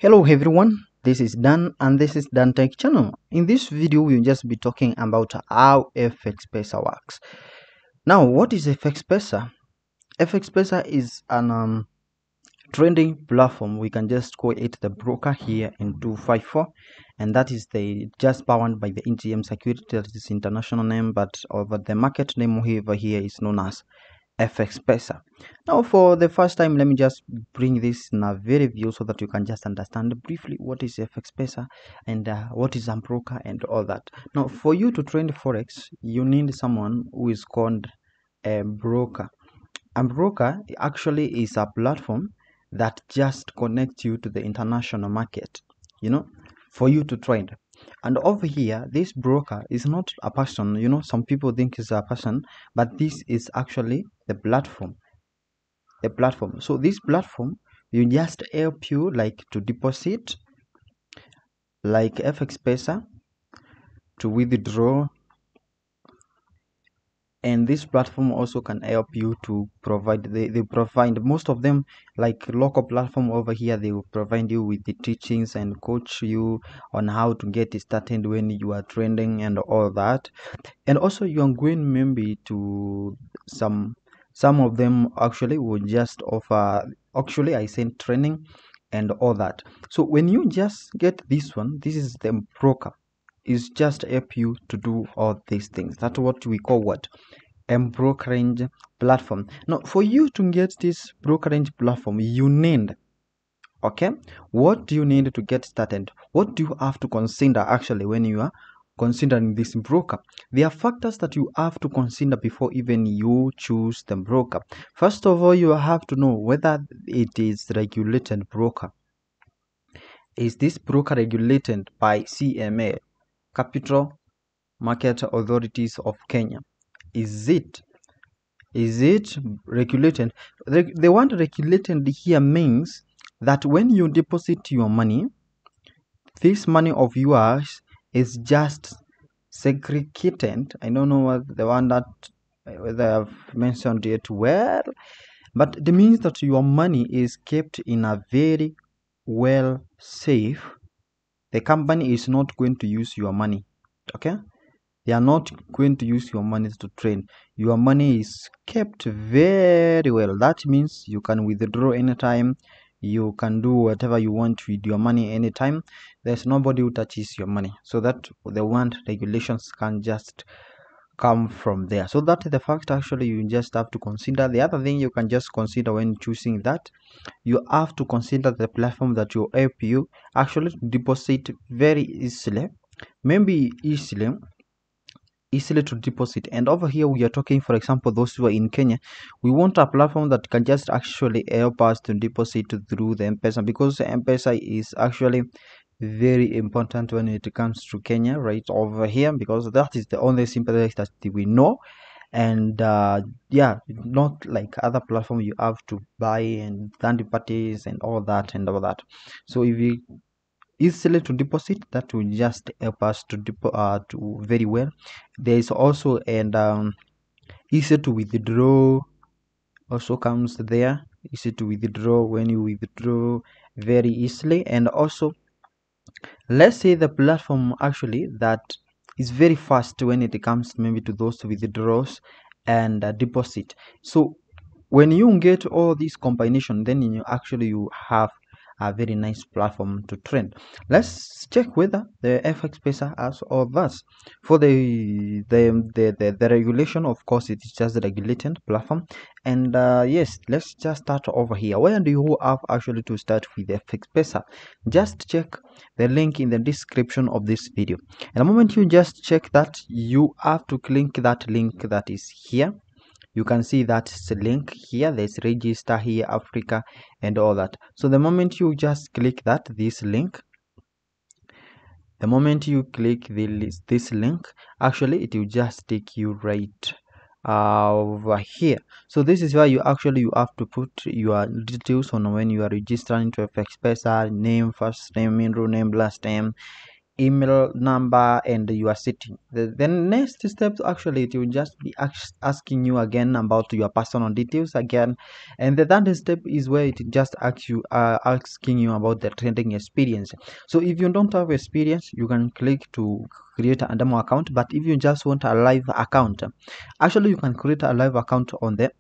Hello everyone, this is Dan and this is Dan Tech channel. In this video we'll just be talking about how Fxpesa works. Now what is Fxpesa? Fxpesa is an trending platform. We can just call it the broker here in 254, and that is the just powered by the NGM security. That is international name, but over the market name over here is known as Fxpesa. Now for the first time, let me just bring this in a very view so that you can just understand briefly what is Fxpesa and what is a broker and all that. Now for you to trade forex, you need someone who is called a broker. A broker actually is a platform that just connects you to the international market, for you to trade. And over here, this broker is not a person. Some people think it's a person, but this is actually the platform. So this platform will just help you like to deposit, like Fxpesa, to withdraw, and this platform also can help you to provide. They provide, most of them, like local platform over here, they will provide you with the teachings and coach you on how to get started when you are trending and all that. And also you are going maybe to some of them actually will just offer, actually I send training and all that. So when you just get this one, this is the broker, is just help you to do all these things. That's what we call what? Brokerage platform. Now for you to get this brokerage platform, you need, okay, what do you need to get started? What do you have to consider actually when you are considering this broker? There are factors that you have to consider before even you choose the broker. First of all, you have to know whether it is regulated broker. Is this broker regulated by CMA, Capital Market Authorities of Kenya? Is it regulated? The word regulated here means that when you deposit your money, this money of yours is just segregated. I don't know what the one that whether I've mentioned it well, but it means that your money is kept in a very well safe. The company is not going to use your money, okay? They are not going to use your money to trade. Your money is kept very well. That means you can withdraw anytime. You can do whatever you want with your money anytime. There's nobody who touches your money. So that the one regulations can just come from there. So that is the fact actually you just have to consider. The other thing you can just consider when choosing that, you have to consider the platform that will help you actually deposit very easily. Maybe easily to deposit. And over here we are talking, for example, those who are in Kenya, we want a platform that can just actually help us to deposit through the M-Pesa, because M-Pesa is actually very important when it comes to Kenya right over here, because that is the only simple that we know. And yeah, not like other platform you have to buy and third parties and all that. So if you easily to deposit, that will just help us to to very well. There is also and easy to withdraw also comes there. Easy to withdraw when you withdraw very easily. And also, let's say the platform actually that is very fast when it comes maybe to those withdrawals and deposit. So when you get all these combination, then you have a very nice platform to trend. Let's check whether the Fxpesa has all that. For the regulation, of course, it is just a regulated platform. And yes, let's just start over here. Where do you have actually to start with the Fxpesa? Just check the link in the description of this video. And the moment you just check that, you have to click that link that is here. You can see that link here. There's register here, Africa, and all that. So the moment you just click that, this link, the moment you click this link, actually it will just take you right over here. So this is where you have to put your details on when you are registering to Fxpesa: name, first name, middle name, last name, email number and your city. The next step, actually, it will just be asking you again about your personal details again, and the third step is where it just asking you about the trading experience. So if you don't have experience, you can click to create a demo account. But if you just want a live account, actually you can create a live account on the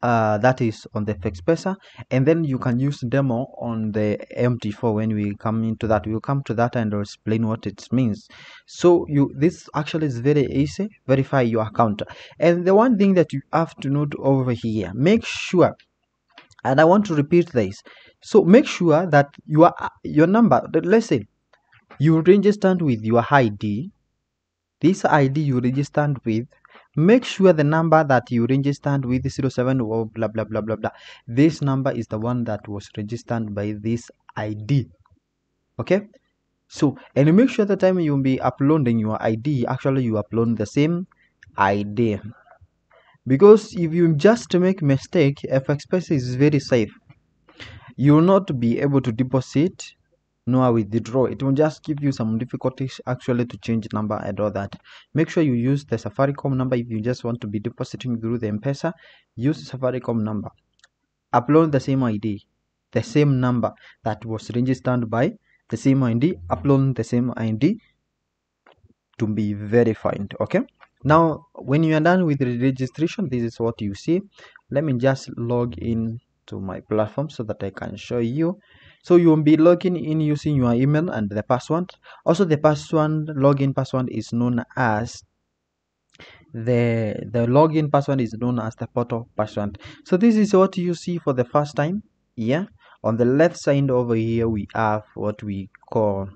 that is on the Fxpesa, and then you can use demo on the MT4. When we come into that, we'll come to that and I'll explain what it means. So this actually is very easy. Verify your account, and the one thing that you have to note over here, make sure, and I want to repeat this, so make sure that your number, let's say you registered with your ID, this ID you registered with, make sure the number that you registered with 07 or blah blah blah blah blah, this number is the one that was registered by this ID. Okay, so, and make sure the time you will be uploading your ID, actually you upload the same ID, because if you just make mistake, Fxpesa is very safe. You will not be able to deposit nor withdraw. It will just give you some difficulties actually to change number and all that. Make sure you use the Safaricom number. If you just want to be depositing through the M-Pesa, use the Safaricom number. Upload the same ID, the same number that was registered by the same ID. Upload the same ID to be verified. Okay, now when you are done with the registration, this is what you see. Let me just log in to my platform so that I can show you. So you will be logging in using your email and the password. Also, the password, login password is known as the login password is known as the portal password. So this is what you see for the first time. Yeah, on the left side over here we have what we call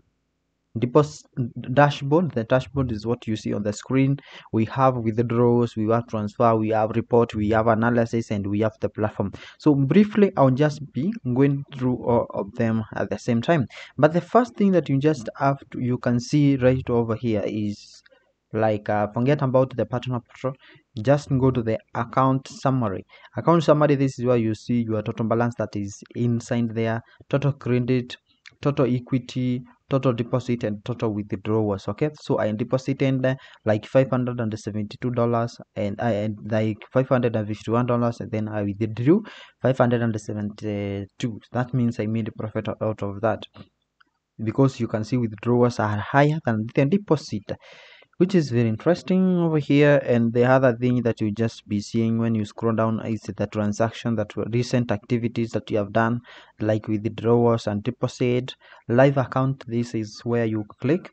deposit dashboard. The dashboard is what you see on the screen. We have withdrawals, we have transfer, we have report, we have analysis, and we have the platform. So briefly, I'll just be going through all of them at the same time. But the first thing that you just have to, you can see right over here is like forget about the partner portal, just go to the account summary. This is where you see your total balance that is inside there, total credit, total equity, total deposit, and total withdrawals. Okay, so I deposited like $572 and I like $551, and then I withdrew $572. That means I made a profit out of that, because you can see withdrawals are higher than the deposit, which is very interesting over here. And the other thing that you just be seeing when you scroll down is the transaction, that recent activities that you have done, like withdrawals and deposit, live account. This is where you click,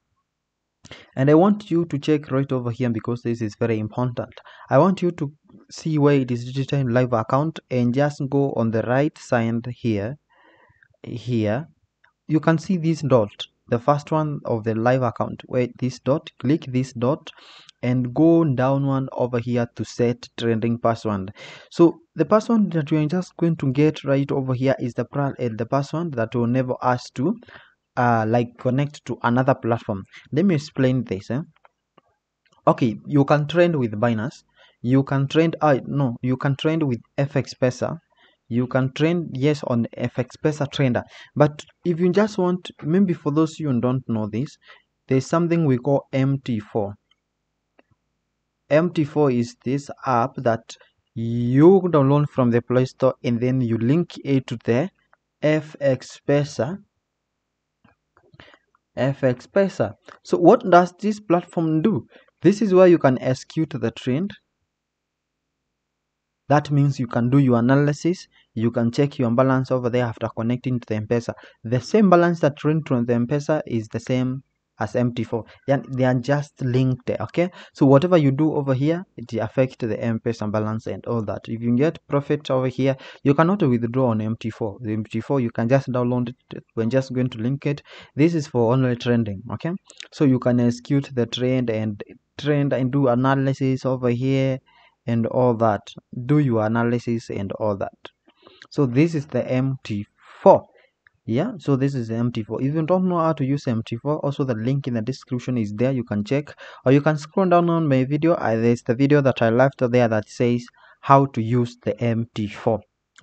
and I want you to check right over here, because this is very important. I want you to see where it is digital live account, and just go on the right side here. You can see this dot, the first one of the live account. Wait, this dot, click this dot and go down one over here to set trending password. So the password that we are just going to get right over here is the password that will enable us to like connect to another platform. Let me explain this. Okay, you can trend with Binance, you can trend no, you can trend with Fxpesa, you can trend, yes, on Fxpesa trader. But if you just want, maybe for those you don't know this, there's something we call MT4. MT4 is this app that you download from the Play Store, and then you link it to the Fxpesa. So what does this platform do? This is where you can execute the trend. That means you can do your analysis, you can check your balance over there after connecting to the M-Pesa. The same balance that trend to the M-Pesa is the same as MT4. They are just linked. Okay, so whatever you do over here, it affects the M-Pesa balance and all that. If you get profit over here, you cannot withdraw on MT4. The MT4 you can just download it when just going to link it. This is for only trending. Okay, so you can execute the trend and do analysis over here and all that, do your analysis and all that. So this is the MT4. Yeah, so this is the MT4. If you don't know how to use MT4, also the link in the description is there, you can check, or you can scroll down on my video. There's the video that I left there that says how to use the MT4.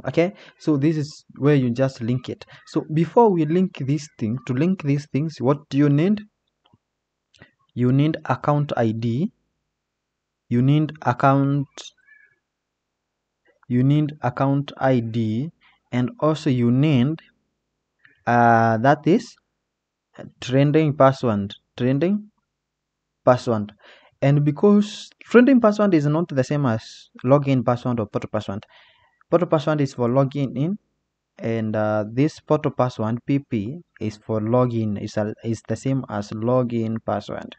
Okay, so this is where you just link it. So before we link this thing, to link these things, what do you need? you need account ID, you need account ID, and also you need that is trending password. And because trending password is not the same as login password or portal password. Portal password is for login in, and this portal password pp is for login, is the same as login password.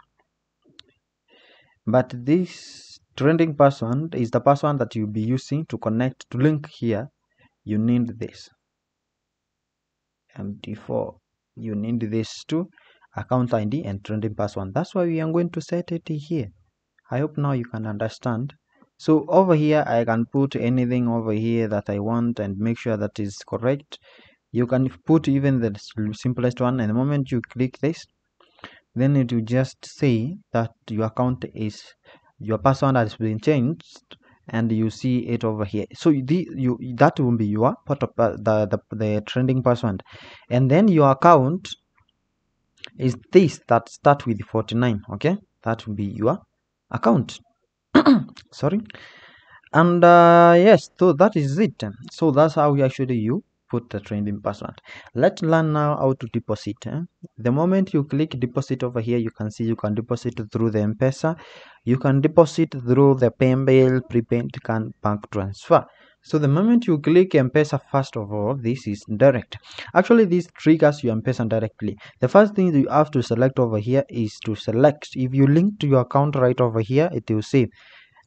But this trending password is the password that you'll be using to connect, to link here. You need this MT4, you need this too, account ID and trending password. That's why we are going to set it here. I hope now you can understand. So over here I can put anything over here that I want and make sure that is correct. You can put even the simplest one, and the moment you click this, then it will just say that your account is, your password has been changed, and you see it over here. So that will be your the trending password, and then your account is this that start with 49. Okay, that will be your account. Sorry. And yes, so that is it. So that's how actually you put the trending password. Let's learn now how to deposit. The moment you click deposit over here, you can see you can deposit through the M-Pesa, you can deposit through the paybill, prepaid, bank transfer. So the moment you click M-Pesa, first of all, this is direct. Actually, this triggers your M-Pesa directly. The first thing you have to select over here is to select, if you link to your account right over here, it will say,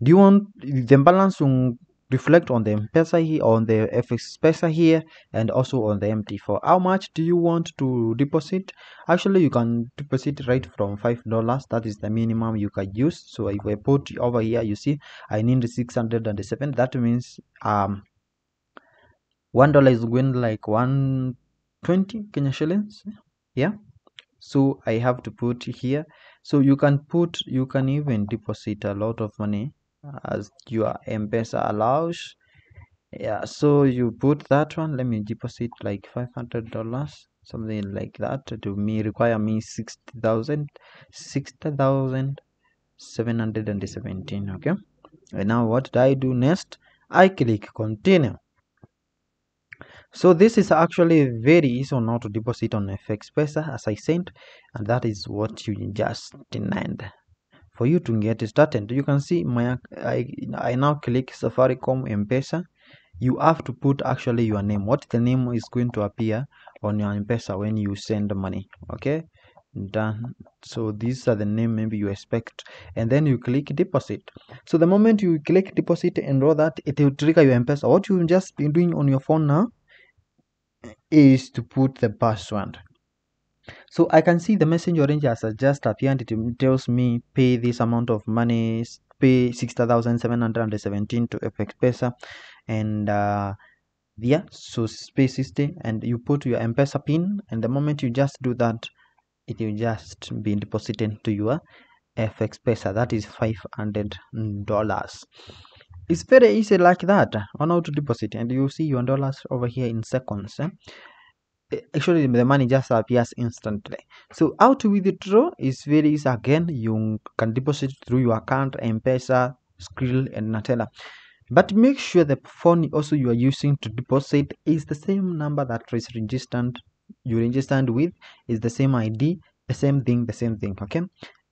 do you want the balance to reflect on the M-Pesa here, on the Fxpesa here, and also on the MT4? How much do you want to deposit? Actually, you can deposit right from $5. That is the minimum you can use. So if I put over here, you see I need 607. That means $1 is going like 120 Kenya shillings. Yeah. So I have to put here. So you can even deposit a lot of money as your M-Pesa allows. Yeah, so you put that one. Let me deposit like $500, something like that. To me require me 60,717. Okay, and now what do I do next? I click continue. So this is actually very easy now to deposit on Fxpesa, as I said, and that is what you just need. For you to get started, you can see I now click Safaricom M-Pesa. You have to put actually your name, what the name is going to appear on your M-Pesa when you send money. Okay, done. So these are the name maybe you expect, and then you click deposit. So the moment you click deposit and all that, it will trigger your M-Pesa. What you've just been doing on your phone now is to put the password. So I can see the message orange has just appeared. It tells me pay this amount of money, pay 60,717 to Fxpesa, and yeah, so pay 60, and you put your M-Pesa pin, and the moment you just do that, it will just be deposited to your Fxpesa. That is $500. It's very easy like that on how to deposit, and you see your dollars over here in seconds. Actually the money just appears instantly. So how to withdraw is very easy. Again, you can deposit through your account, M-Pesa, Skrill, and Natella, but make sure the phone also you are using to deposit is the same number that is you registered with, is the same ID, the same thing. Okay,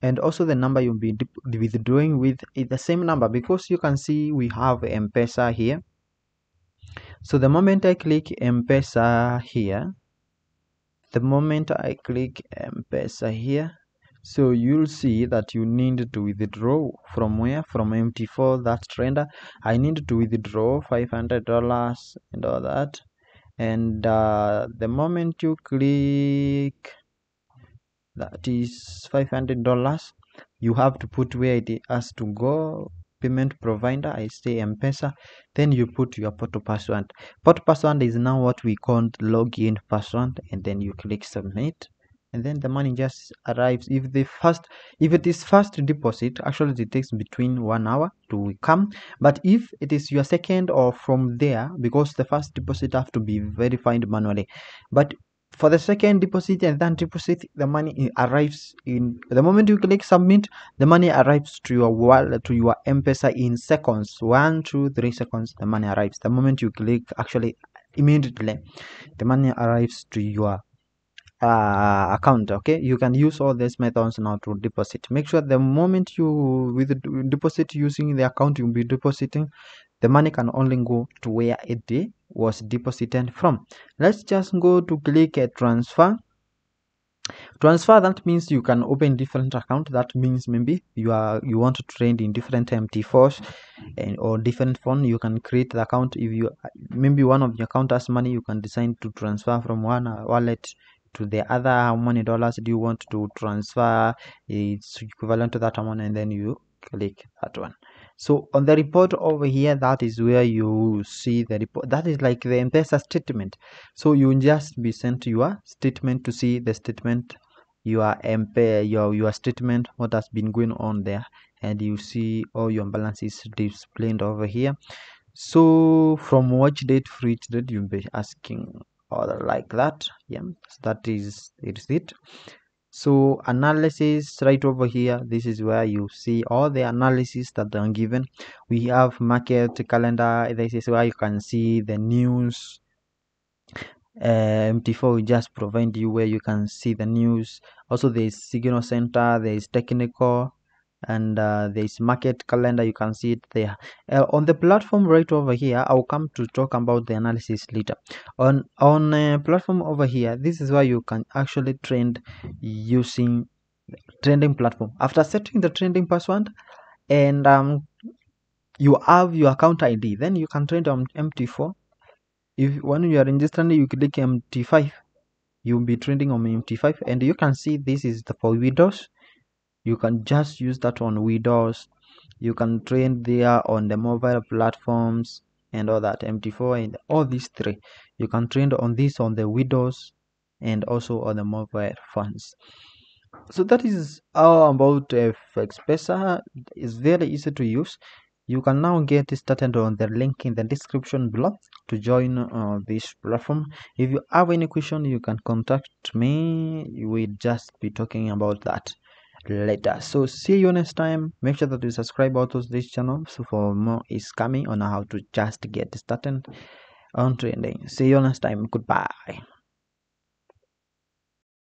and also the number you'll be withdrawing with is the same number, because you can see we have M-Pesa here. So the moment I click M-Pesa here, M-Pesa here, so you'll see that you need to withdraw from where? From MT4, that trender. I need to withdraw $500 and all that, and the moment you click, that is $500, you have to put where it has to go. Payment provider, I say M-Pesa, then you put your portal password. Portal password is now what we call login password, and then you click submit, and then the money just arrives. If it is first deposit, actually it takes between 1 hour to come, but if it is your second or from there, because the first deposit have to be verified manually, but for the second deposit and then deposit, the money arrives in the moment you click submit. The money arrives to your wallet, to your M-Pesa in seconds. 1 2 3 seconds, the money arrives. The moment you click, actually immediately the money arrives to your account. Okay, you can use all these methods now to deposit. Make sure the moment you with deposit using the account you'll be depositing, the money can only go to where it was deposited from. Let's just go to click a transfer. That means you can open different account. That means maybe you want to trade in different MT4s or different phone. You can create the account. If you maybe one of your account has money, you can decide to transfer from one wallet to the other. How many dollars do you want to transfer? It's equivalent to that amount, and then you click that one. So on the report over here, that is where you see the report. That is like the M-Pesa statement. So you just be sent your statement to see the statement, your your statement, what has been going on there, and you see all your balances displayed over here. So from which date for each date you'll be asking, or like that. Yeah, so that is it. So analysis right over here, this is where you see all the analysis that are given. We have market calendar. This is where you can see the news. MT4 will just provide you where you can see the news. Also there is signal center, there is technical, and there is market calendar. You can see it there on the platform right over here. I'll come to talk about the analysis later. On platform over here, this is where you can actually trend using trending platform. After setting the trending password and you have your account ID, then you can trade on MT4. If when you are registering, you click MT5, you'll be trending on MT5, and you can see this is the for Windows. You can just use that on Windows. You can trade there on the mobile platforms and all that, MT4 and all these three. You can trade on this on the Windows and also on the mobile phones. So that is all about Fxpesa. It's very easy to use. You can now get started on the link in the description below to join this platform. If you have any question, you can contact me. We'll just be talking about that later. So see you next time. Make sure that you subscribe to this channel so for more is coming on how to just get started on trading. See you next time. Goodbye.